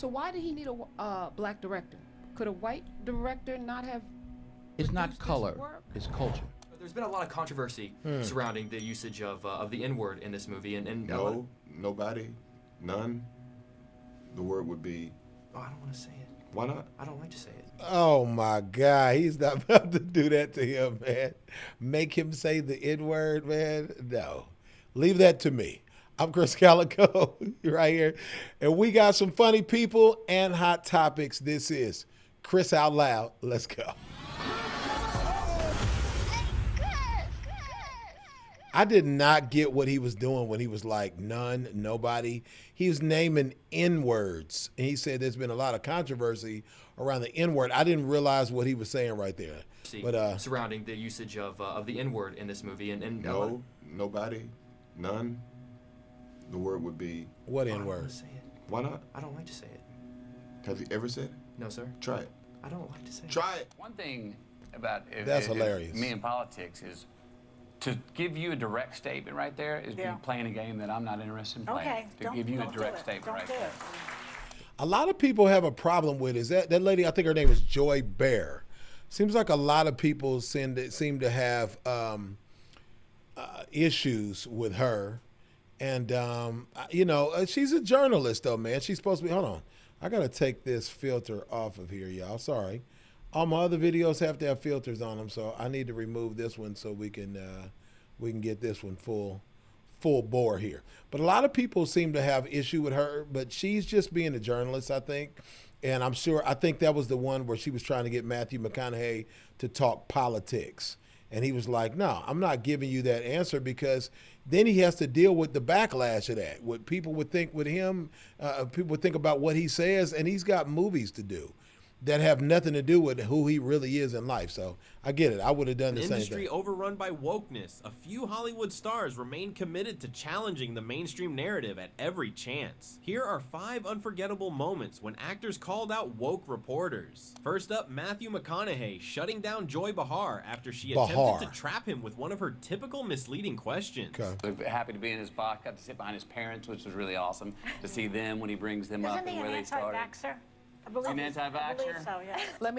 So why did he need a black director? Could a white director not have It's not produced this color, work? it's culture. There's been a lot of controversy surrounding the usage of the N-word in this movie, and No, nobody, none. The word would be. Oh, I don't want to say it. Why not? I don't like to say it. Oh my God, he's not about to do that to him, man. Make him say the N-word, man. No, leave that to me. I'm Krizz Kaliko right here, and we got some funny people and hot topics. This is Krizz Out Loud. Let's go. I did not get what he was doing when he was like none, nobody. He was naming N-words. And he said there's been a lot of controversy around the N-word. I didn't realize what he was saying right there. But surrounding the usage of the N-word in this movie, and No, nobody, none. The word would be. What I don't want N-word? to say it. Why not? I don't like to say it. Have you ever said it? No, sir. Try it. I don't like to say it. Try it. One thing about That's hilarious. me in politics is to give you a direct statement right there is me playing a game that I'm not interested in playing. Okay, To give you a direct statement Don't right do there. it. A lot of people have a problem with is that lady, I think her name was Joy Bear. Seems like a lot of people seem to have issues with her. And, she's a journalist, though, man. She's supposed to be, hold on. I got to take this filter off of here, y'all. Sorry. All my other videos have to have filters on them, so I need to remove this one so we can get this one full bore here. But a lot of people seem to have issue with her, but she's just being a journalist, I think. And I think that was the one where she was trying to get Matthew McConaughey to talk politics. And he was like, no, I'm not giving you that answer, because then he has to deal with the backlash of that. What people would think with him, people would think about what he says, and he's got movies to do that have nothing to do with who he really is in life. So I get it. I would have done the An same industry thing. overrun by wokeness, a few Hollywood stars remain committed to challenging the mainstream narrative at every chance. Here are 5 unforgettable moments when actors called out woke reporters. First up, Matthew McConaughey shutting down Joy Behar after she attempted to trap him with one of her typical misleading questions. Okay. Happy to be in his box. Got to sit behind his parents, which was really awesome to see them when he brings them up Isn't he and an where they started. anti-vaxxer? I believe An he's- anti-vaxxer? I believe so,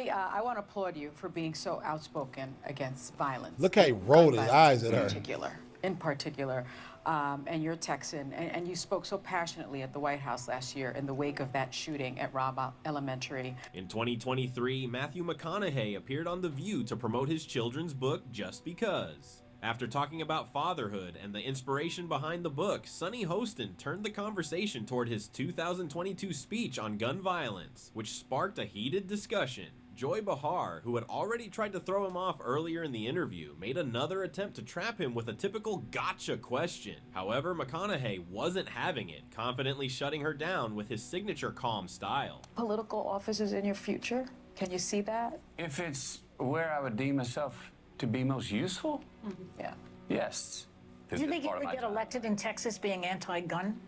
yeah. I want to applaud you for being so outspoken against violence. Look how he rolled his Gun eyes violence at her. In particular. And you're Texan, and you spoke so passionately at the White House last year in the wake of that shooting at Robb Elementary. In 2023, Matthew McConaughey appeared on The View to promote his children's book, Just Because. After talking about fatherhood and the inspiration behind the book, Sonny Hostin turned the conversation toward his 2022 speech on gun violence, which sparked a heated discussion. Joy Behar, who had already tried to throw him off earlier in the interview, made another attempt to trap him with a typical gotcha question. However, McConaughey wasn't having it, confidently shutting her down with his signature calm style. Political offices in your future? Can you see that? If it's where I would deem myself to be most useful, Yeah. yes. Do you think you would get elected in Texas being anti-gun?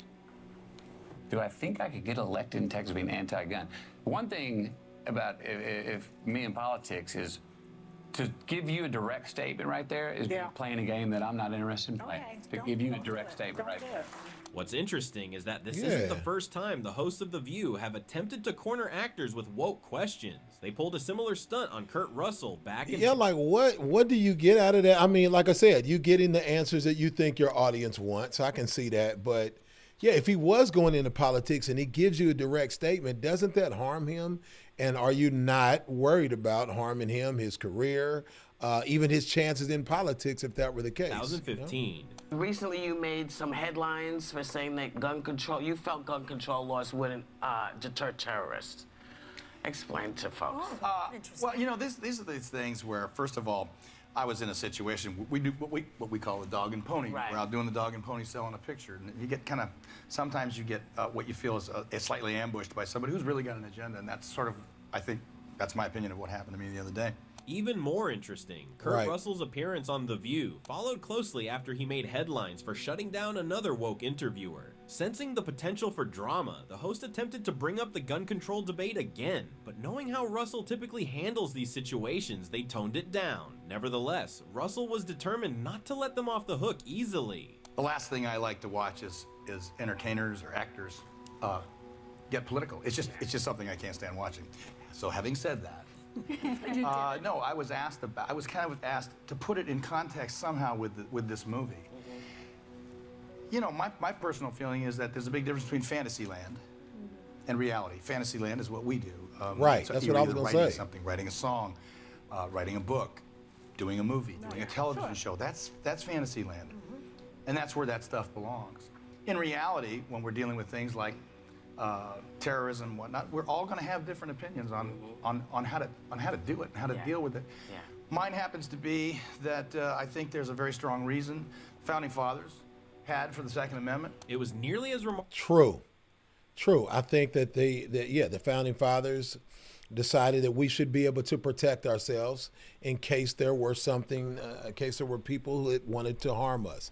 Do I think I could get elected in Texas being anti-gun? One thing about if me in politics is to give you a direct statement right there is me playing a game that I'm not interested in playing. Okay, To give you a direct statement right Don't do there. it. What's interesting is that this isn't the first time the hosts of The View have attempted to corner actors with woke questions. They pulled a similar stunt on Kurt Russell back in... Yeah, like what do you get out of that? I mean, like I said, you getting the answers that you think your audience wants. I can see that. But yeah, if he was going into politics and he gives you a direct statement, doesn't that harm him? And are you not worried about harming him, his career, even his chances in politics if that were the case? 2015. Recently, you made some headlines for saying that you felt gun control laws wouldn't deter terrorists. Explain to folks. Well, these are these things where, first of all, I was in a situation, we do what we call the dog and pony. Right. We're out doing the dog and pony selling a picture. And you get sometimes you get what you feel is slightly ambushed by somebody who's really got an agenda. And that's sort of, I think, that's my opinion of what happened to me the other day. Even more interesting, Kurt Russell's appearance on The View followed closely after he made headlines for shutting down another woke interviewer. Sensing the potential for drama, the host attempted to bring up the gun control debate again, but knowing how Russell typically handles these situations, they toned it down. Nevertheless, Russell was determined not to let them off the hook easily. The last thing I like to watch is entertainers or actors get political. It's just something I can't stand watching. So having said that, no, I was kind of asked to put it in context somehow with this movie. You know, my personal feeling is that there's a big difference between Fantasyland and reality. Fantasyland is what we do. Right, so that's you're what I was either gonna writing say. something, writing a song, writing a book, doing a movie, doing a television show. That's Fantasyland. And that's where that stuff belongs. In reality, when we're dealing with things like terrorism and whatnot, we're all going to have different opinions on how to do it and how to deal with it. Yeah. Mine happens to be that I think there's a very strong reason Founding Fathers had for the Second Amendment. It was nearly as remarkable. True. I think that the Founding Fathers decided that we should be able to protect ourselves in case there were something, in case there were people that wanted to harm us.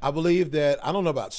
I believe that, I don't know about,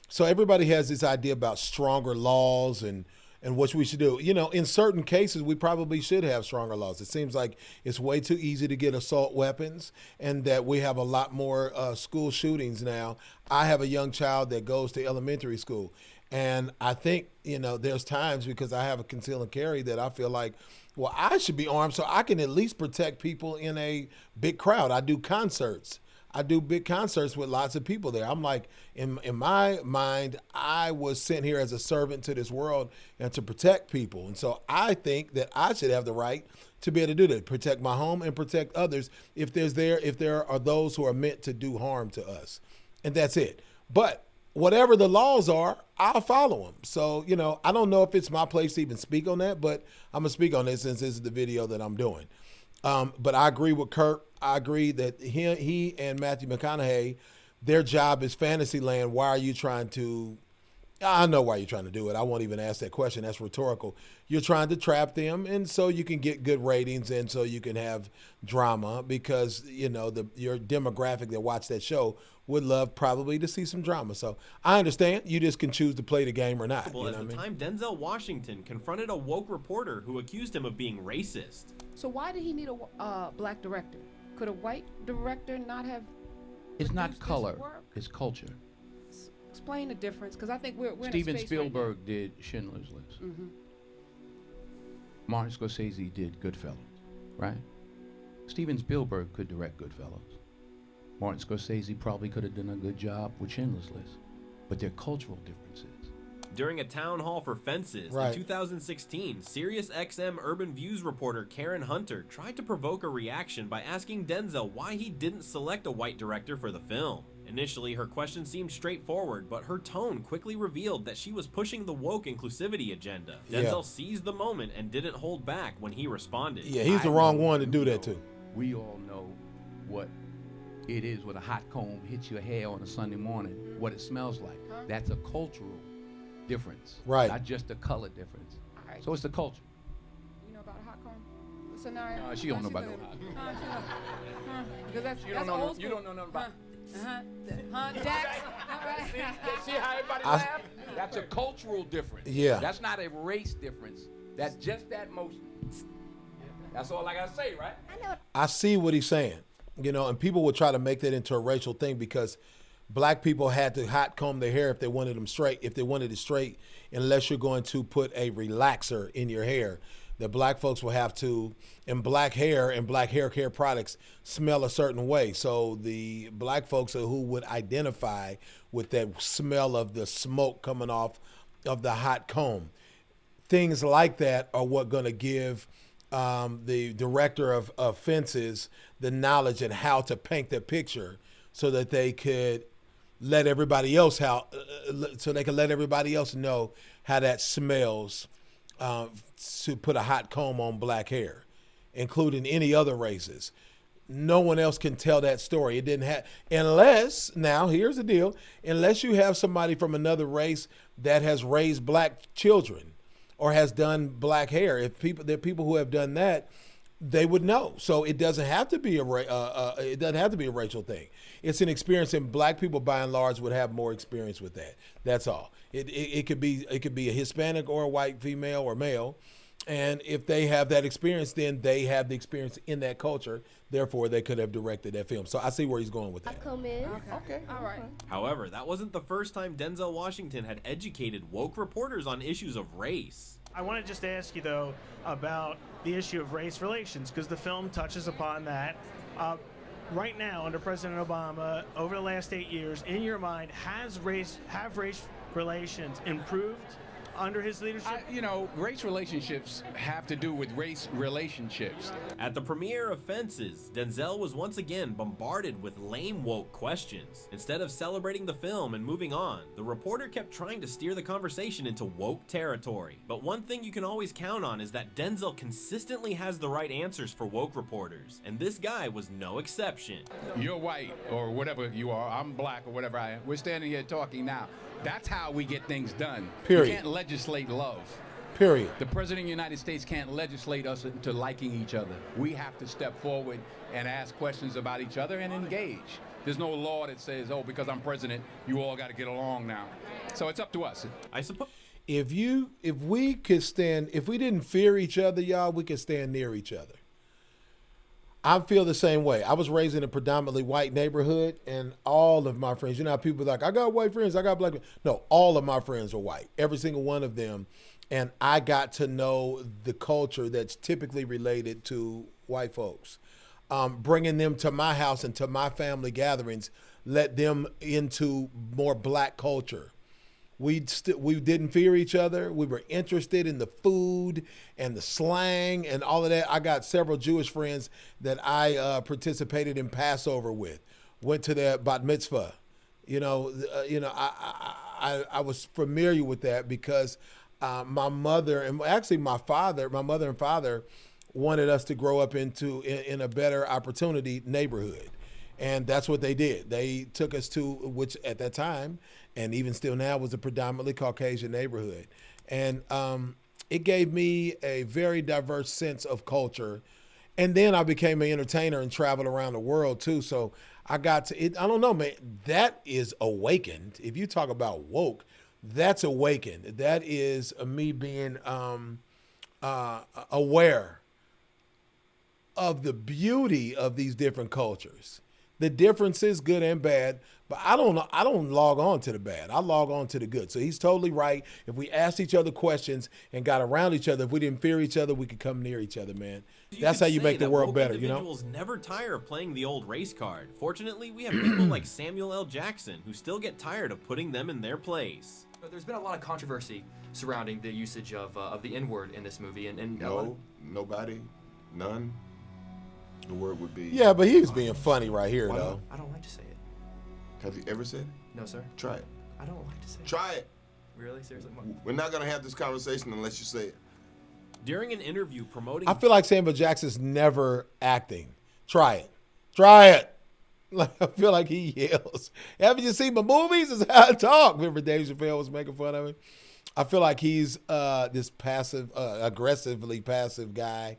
so everybody has this idea about stronger laws and what we should do. You know, in certain cases, we probably should have stronger laws. It seems like it's way too easy to get assault weapons and that we have a lot more school shootings now. I have a young child that goes to elementary school. And I think, you know, there's times because I have a conceal and carry that I feel like, well, I should be armed so I can at least protect people in a big crowd. I do concerts. I do big concerts with lots of people there. I'm like, in my mind, I was sent here as a servant to this world and to protect people. And so I think that I should have the right to be able to do that, protect my home and protect others if there are those who are meant to do harm to us. And that's it. But whatever the laws are, I'll follow them. So, you know, I don't know if it's my place to even speak on that, but I'm going to speak on this since this is the video that I'm doing. But I agree with Kurt. I agree that he and Matthew McConaughey, their job is Fantasyland. Why are you trying to, I know why you're trying to do it. I won't even ask that question. That's rhetorical. You're trying to trap them, and so you can get good ratings and so you can have drama because, you know, your demographic that watch that show would love probably to see some drama. So I understand. You just can choose to play the game or not. You know At the time, Denzel Washington confronted a woke reporter who accused him of being racist. So why did he need a black director? Could a white director not have? It's not produced this color, work? it's culture. Explain the difference, because I think we're Steven in a space Spielberg did Schindler's List. Right now. Martin Scorsese did Goodfellas, right? Steven Spielberg could direct Goodfellas. Martin Scorsese probably could have done a good job with Schindler's List, but they're cultural differences. During a town hall for Fences in 2016, SiriusXM Urban Views reporter Karen Hunter tried to provoke a reaction by asking Denzel why he didn't select a white director for the film. Initially, her question seemed straightforward, but her tone quickly revealed that she was pushing the woke inclusivity agenda. Denzel seized the moment and didn't hold back when he responded. Yeah, he's the wrong one to do that to. We all know what it is when a hot comb hits your hair on a Sunday morning, what it smells like. That's a cultural difference, right? Not just a color difference. Right. So it's the culture. You know about a hot comb scenario? No, she don't know about no hot comb. Because that's You don't know nothing about. Dax. See how everybody laugh? That's a cultural difference. Yeah. That's not a race difference. That's just that motion. That's all I gotta say, right? I see what he's saying, you know, and people will try to make that into a racial thing because black people had to hot comb their hair if they wanted them straight. If they wanted it straight, unless you're going to put a relaxer in your hair, that black folks will have to, and black hair and black hair care products smell a certain way. So the black folks who would identify with that smell of the smoke coming off of the hot comb, things like that are what going to give the director of Fences the knowledge and how to paint the picture so that they could let everybody else know how that smells to put a hot comb on black hair, including any other races. No one else can tell that story. It didn't have, unless, now here's the deal, unless you have somebody from another race that has raised black children or has done black hair. If there are people who have done that, they would know. So it doesn't have to be a racial thing. It's an experience, and black people by and large would have more experience with that. That's all. It could be a Hispanic or a white female or male, And if they have that experience, then they have the experience in that culture. Therefore, they could have directed that film. So I see where he's going with that. Come in. Okay. All right. However, that wasn't the first time Denzel Washington had educated woke reporters on issues of race. I want to just ask you, though, about the issue of race relations, because the film touches upon that. Right now, under President Obama, over the last 8 years, in your mind, have race relations improved under his leadership? Race relationships have to do with race relationships. At the premiere of Fences, Denzel was once again bombarded with lame woke questions. Instead of celebrating the film and moving on, the reporter kept trying to steer the conversation into woke territory. But one thing you can always count on is that Denzel consistently has the right answers for woke reporters, and this guy was no exception. You're white or whatever you are. I'm black or whatever I am. We're standing here talking now. That's how we get things done. Period. You can't legislate love. Period. The President of the United States can't legislate us into liking each other. We have to step forward and ask questions about each other and engage. There's no law that says, oh, because I'm president, you all got to get along now. So it's up to us. I suppose. If we didn't fear each other, y'all, we could stand near each other. I feel the same way. I was raised in a predominantly white neighborhood, and all of my friends, how people are like, I got white friends, I got black friends. No, all of my friends were white, every single one of them. And I got to know the culture that's typically related to white folks. Bringing them to my house and to my family gatherings, let them into more black culture. We didn't fear each other. We were interested in the food and the slang and all of that. I got several Jewish friends that I participated in Passover with. Went to their bat mitzvah. I was familiar with that because my mother and actually my mother and father wanted us to grow up in a better opportunity neighborhood. And that's what they did. They took us to, which at that time, and even still now, was a predominantly Caucasian neighborhood. And it gave me a very diverse sense of culture. And then I became an entertainer and traveled around the world too. So I got to, I don't know, man, that is awakened. If you talk about woke, that's awakened. That is me being aware of the beauty of these different cultures. The differences, good and bad, but I don't log on to the bad. I log on to the good. So he's totally right. If we asked each other questions and got around each other, if we didn't fear each other, we could come near each other, man. That's how you make the world better, Individuals never tire of playing the old race card. Fortunately, we have people like Samuel L. Jackson who still get tired of putting them in their place. But there's been a lot of controversy surrounding the usage of the N-word in this movie, and no, nobody, none. The word would be. Yeah, but he was being funny right here, though. I don't like to say it. Have you ever said it? No, sir. Try it. I don't like to say it. Try it. Really? Seriously? We're not going to have this conversation unless you say it. During an interview promoting... I feel like Samuel Jackson's never acting. Try it. Try it. Like, I feel like he yells. Haven't you seen my movies? Is how I talk. Remember Dave Chappelle was making fun of him? I feel like he's this passive, aggressively passive guy.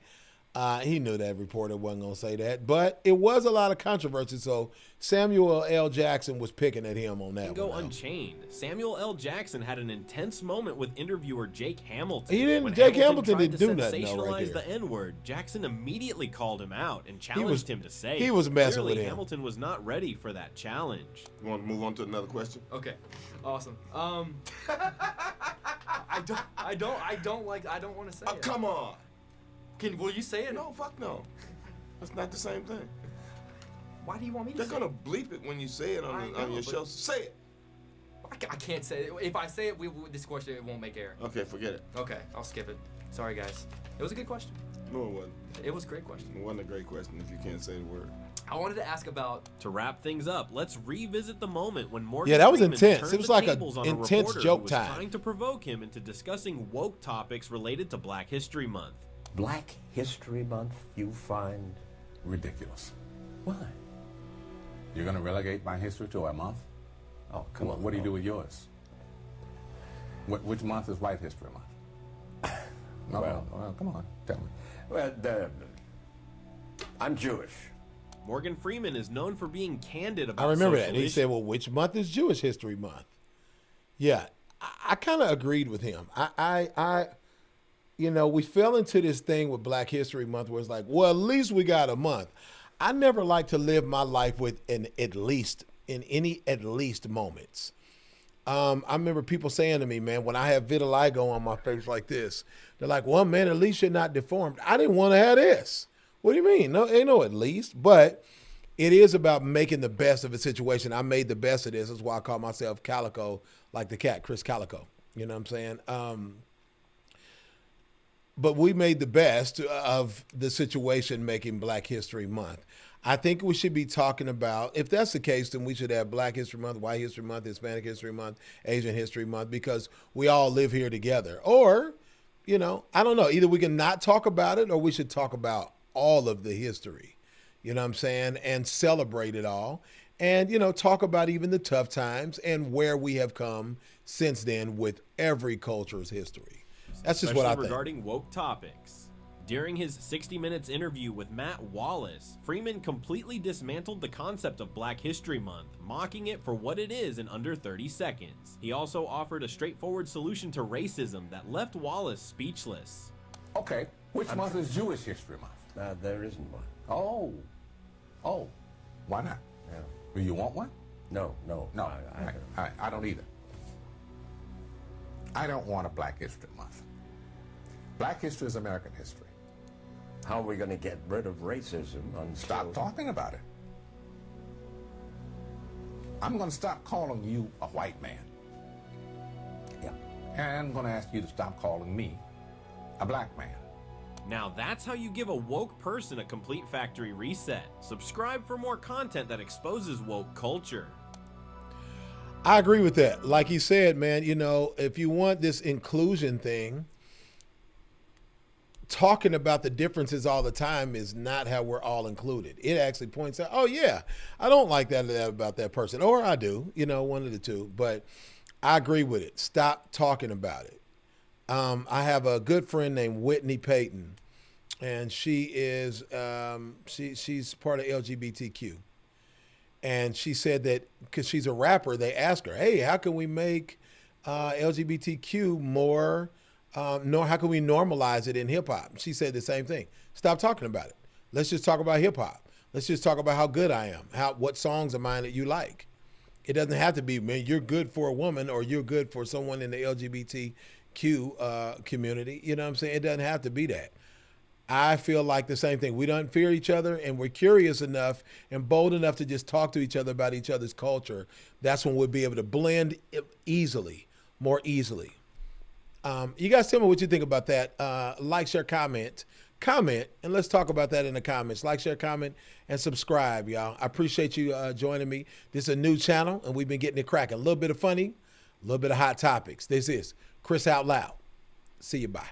He knew that reporter wasn't going to say that, but it was a lot of controversy. So Samuel L. Jackson was picking at him on that one. Go unchained. Samuel L. Jackson had an intense moment with interviewer Jake Hamilton. He didn't. When Jake Hamilton didn't do tried to nothing though, right sensationalize there. the N-word, Jackson immediately called him out and challenged him to say he was messing Clearly, with him. Hamilton was not ready for that challenge. You want to move on to another question? Okay, awesome. I don't want to say it. Come on. Will you say it? No, fuck no. That's not the same thing. Why do you want me to They're say gonna bleep it when you say it on your show. Say it. I can't say it. If I say it, this question it won't make air. Okay, forget it. Okay, I'll skip it. Sorry, guys. It was a good question. No, it wasn't. It was a great question. It wasn't a great question if you can't say the word. I wanted to ask about... To wrap things up, let's revisit the moment when Morgan Yeah, that was Freeman intense. turned It was the like a tables on intense reporter joke who was time. trying to provoke him into discussing woke topics related to Black History Month. Black History Month you find ridiculous. Why? You're going to relegate my history to a month? Oh, come on. What do you do with yours? Which month is White History Month? No, well, come on, tell me. Well, I'm Jewish. Morgan Freeman is known for being candid about I remember that. social He issues. said, well, which month is Jewish History Month? Yeah, I kind of agreed with him. you know, we fell into this thing with Black History Month where it's like, well, at least we got a month. I never like to live my life with an at least, in any at least moments. I remember people saying to me, man, when I have vitiligo on my face like this, they're like, well, man, at least you're not deformed. I didn't want to have this. What do you mean? No, ain't no at least. But it is about making the best of a situation. I made the best of this. That's why I call myself Kaliko, like the cat, Krizz Kaliko. You know what I'm saying? But we made the best of the situation making Black History Month. I think we should be talking about, if that's the case, then we should have Black History Month, White History Month, Hispanic History Month, Asian History Month, because we all live here together. Or, you know, I don't know, either we can not talk about it or we should talk about all of the history, you know what I'm saying, and celebrate it all. And, you know, talk about even the tough times and where we have come since then with every culture's history. That's just what I think. Regarding woke topics. During his 60 Minutes interview with Matt Wallace, Freeman completely dismantled the concept of Black History Month, mocking it for what it is in under 30 seconds. He also offered a straightforward solution to racism that left Wallace speechless. Okay, which month is Jewish History Month? There isn't one. Oh, why not? Yeah. Do you want one? No. I don't either. I don't want a Black History Month. Black history is American history. How are we going to get rid of racism? Stop talking about it. I'm going to stop calling you a white man. Yeah. And I'm going to ask you to stop calling me a black man. Now that's how you give a woke person a complete factory reset. Subscribe for more content that exposes woke culture. I agree with that. Like he said, man, you know, if you want this inclusion thing, talking about the differences all the time is not how we're all included. It actually points out, oh yeah, I don't like that about that person, or I do, you know, one of the two. But I agree with it. Stop talking about it. I have a good friend named Whitney Payton, and she is she's part of LGBTQ, and she said that because she's a rapper, they asked her, hey, how can we make LGBTQ more? How can we normalize it in hip hop? She said the same thing. Stop talking about it. Let's just talk about hip hop. Let's just talk about how good I am. What songs of mine that you like. It doesn't have to be, man, you're good for a woman or you're good for someone in the LGBTQ community. You know what I'm saying? It doesn't have to be that. I feel like the same thing. We don't fear each other, and we're curious enough and bold enough to just talk to each other about each other's culture. That's when we'll be able to blend more easily. You guys tell me what you think about that. Like, share, comment, and let's talk about that in the comments. Like, share, comment, and subscribe, y'all. I appreciate you joining me. This is a new channel, and we've been getting it cracking. A little bit of funny, a little bit of hot topics. This is Krizz Out Loud. See you, bye.